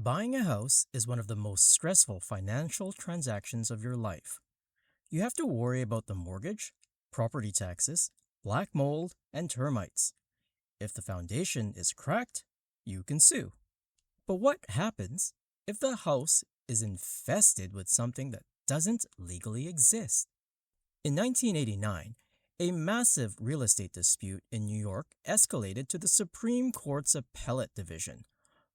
Buying a house is one of the most stressful financial transactions of your life. You have to worry about the mortgage, property taxes, black mold, and termites. If the foundation is cracked, you can sue. But what happens if the house is infested with something that doesn't legally exist? In 1989, a massive real estate dispute in New York escalated to the Supreme Court's appellate division,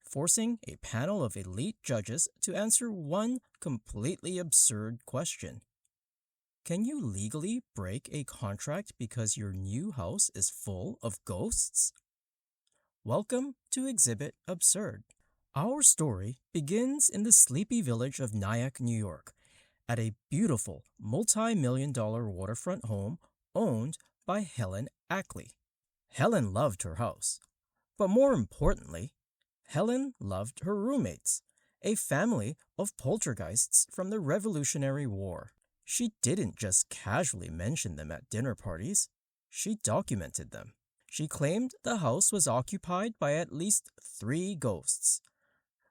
forcing a panel of elite judges to answer one completely absurd question. Can you legally break a contract because your new house is full of ghosts? Welcome to Exhibit Absurd. Our story begins in the sleepy village of Nyack, New York, at a beautiful multi-million-dollar waterfront home owned by Helen Ackley. Helen loved her house, but more importantly, Helen loved her roommates, a family of poltergeists from the Revolutionary War. She didn't just casually mention them at dinner parties, she documented them. She claimed the house was occupied by at least 3 ghosts.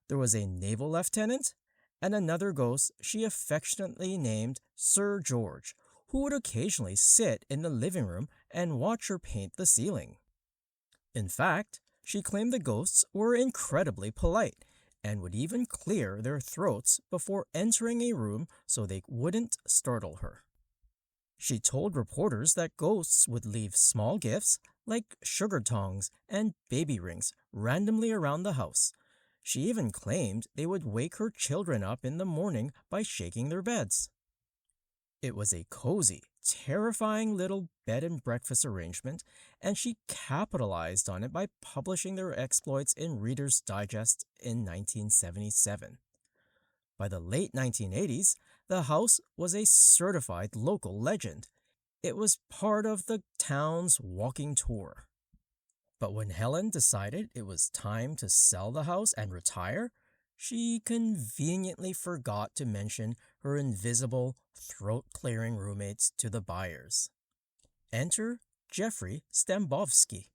There was a naval lieutenant and another ghost she affectionately named Sir George, who would occasionally sit in the living room and watch her paint the ceiling. In fact, she claimed the ghosts were incredibly polite and would even clear their throats before entering a room so they wouldn't startle her. She told reporters that ghosts would leave small gifts like sugar tongs and baby rings randomly around the house. She even claimed they would wake her children up in the morning by shaking their beds. It was a cozy, terrifying little bed and breakfast arrangement, and she capitalized on it by publishing their exploits in Reader's Digest in 1977. By the late 1980s, the house was a certified local legend. It was part of the town's walking tour. But when Helen decided it was time to sell the house and retire, she conveniently forgot to mention her invisible, throat-clearing roommates to the buyers. Enter Jeffrey Stambovsky.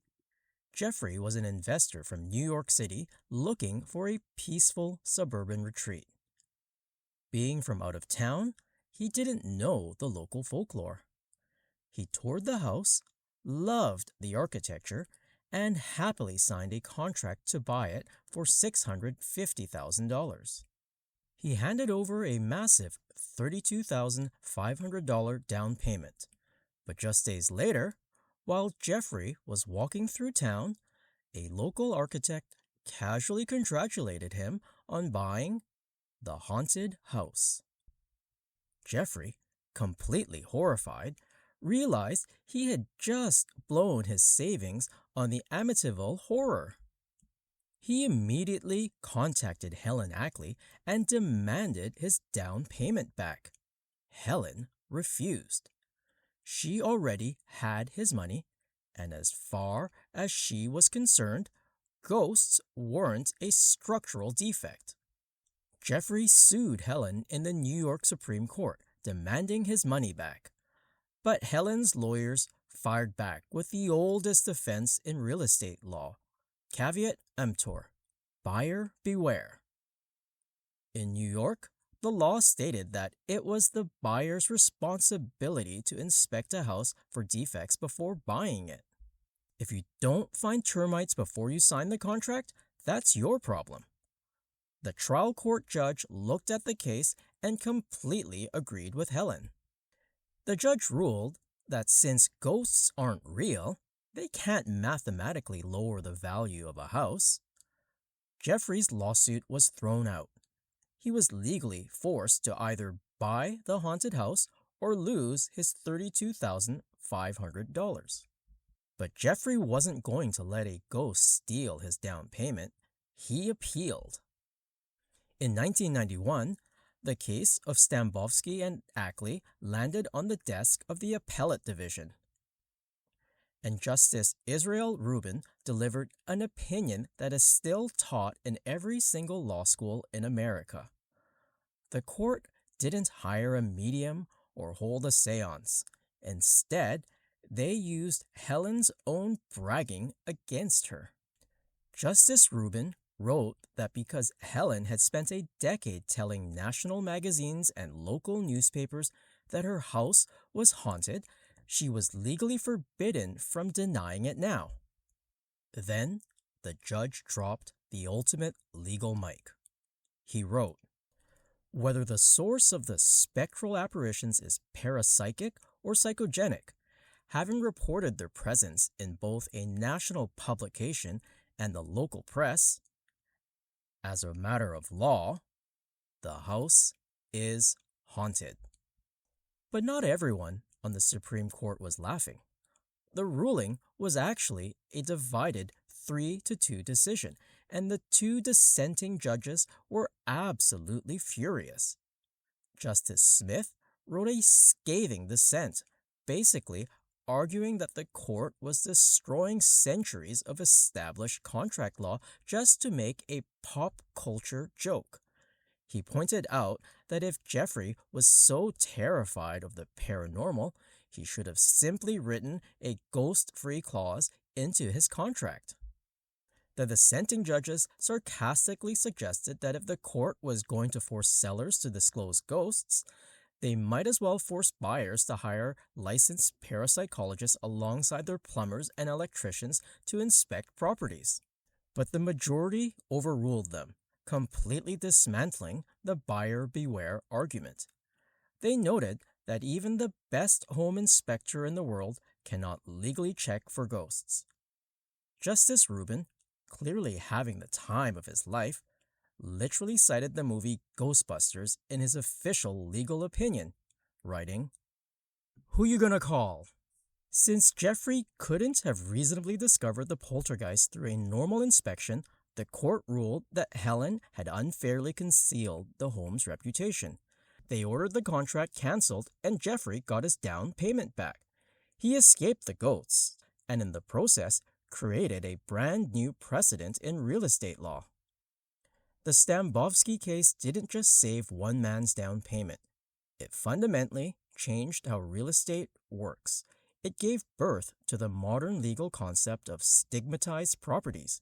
Jeffrey was an investor from New York City looking for a peaceful suburban retreat. Being from out of town, he didn't know the local folklore. He toured the house, loved the architecture, and happily signed a contract to buy it for $650,000. He handed over a massive $32,500 down payment. But just days later, while Jeffrey was walking through town, a local architect casually congratulated him on buying the haunted house. Jeffrey, completely horrified, realized he had just blown his savings on the Amityville horror. He immediately contacted Helen Ackley and demanded his down payment back. Helen refused. She already had his money, and as far as she was concerned, ghosts weren't a structural defect. Jeffrey sued Helen in the New York Supreme Court, demanding his money back. But Helen's lawyers fired back with the oldest defense in real estate law, caveat emptor, buyer beware. In New York, the law stated that it was the buyer's responsibility to inspect a house for defects before buying it. If you don't find termites before you sign the contract, that's your problem. The trial court judge looked at the case and completely agreed with Helen. The judge ruled that since ghosts aren't real, they can't mathematically lower the value of a house. Jeffrey's lawsuit was thrown out. He was legally forced to either buy the haunted house or lose his $32,500. But Jeffrey wasn't going to let a ghost steal his down payment. He appealed. In 1991, the case of Stambovsky and Ackley landed on the desk of the appellate division, and Justice Israel Rubin delivered an opinion that is still taught in every single law school in America. The court didn't hire a medium or hold a seance. Instead, they used Helen's own bragging against her. Justice Rubin wrote that because Helen had spent a decade telling national magazines and local newspapers that her house was haunted, she was legally forbidden from denying it now. Then, the judge dropped the ultimate legal mic. He wrote, "Whether the source of the spectral apparitions is parapsychic or psychogenic, having reported their presence in both a national publication and the local press, as a matter of law, the house is haunted." But not everyone on the Supreme Court was laughing. The ruling was actually a divided 3-2 decision, and the two dissenting judges were absolutely furious. Justice Smith wrote a scathing dissent, basically arguing that the court was destroying centuries of established contract law just to make a pop culture joke. He pointed out that if Jeffrey was so terrified of the paranormal, he should have simply written a ghost-free clause into his contract. The dissenting judges sarcastically suggested that if the court was going to force sellers to disclose ghosts, they might as well force buyers to hire licensed parapsychologists alongside their plumbers and electricians to inspect properties. But the majority overruled them, completely dismantling the buyer beware argument. They noted that even the best home inspector in the world cannot legally check for ghosts. Justice Rubin, clearly having the time of his life, literally cited the movie Ghostbusters in his official legal opinion, writing, "Who you gonna call?" Since Jeffrey couldn't have reasonably discovered the poltergeist through a normal inspection, the court ruled that Helen had unfairly concealed the home's reputation. They ordered the contract canceled, and Jeffrey got his down payment back. He escaped the ghosts, and in the process created a brand new precedent in real estate law. The Stambovsky case didn't just save one man's down payment. It fundamentally changed how real estate works. It gave birth to the modern legal concept of stigmatized properties.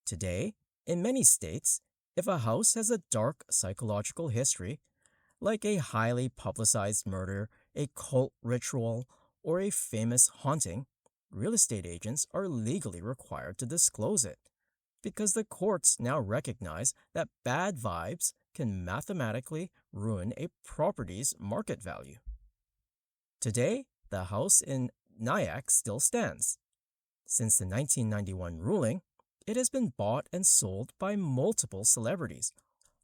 Today, in many states, if a house has a dark psychological history, like a highly publicized murder, a cult ritual, or a famous haunting, real estate agents are legally required to disclose it, because the courts now recognize that bad vibes can mathematically ruin a property's market value. Today, the house in Nyack still stands. Since the 1991 ruling, it has been bought and sold by multiple celebrities,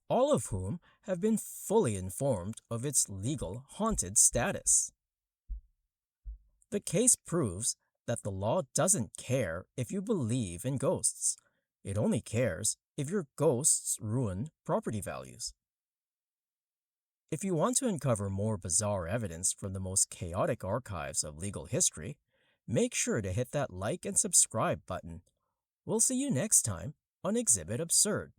all of whom have been fully informed of its legal haunted status. The case proves that the law doesn't care if you believe in ghosts. It only cares if your ghosts ruin property values. If you want to uncover more bizarre evidence from the most chaotic archives of legal history, make sure to hit that like and subscribe button. We'll see you next time on Exhibit Absurd.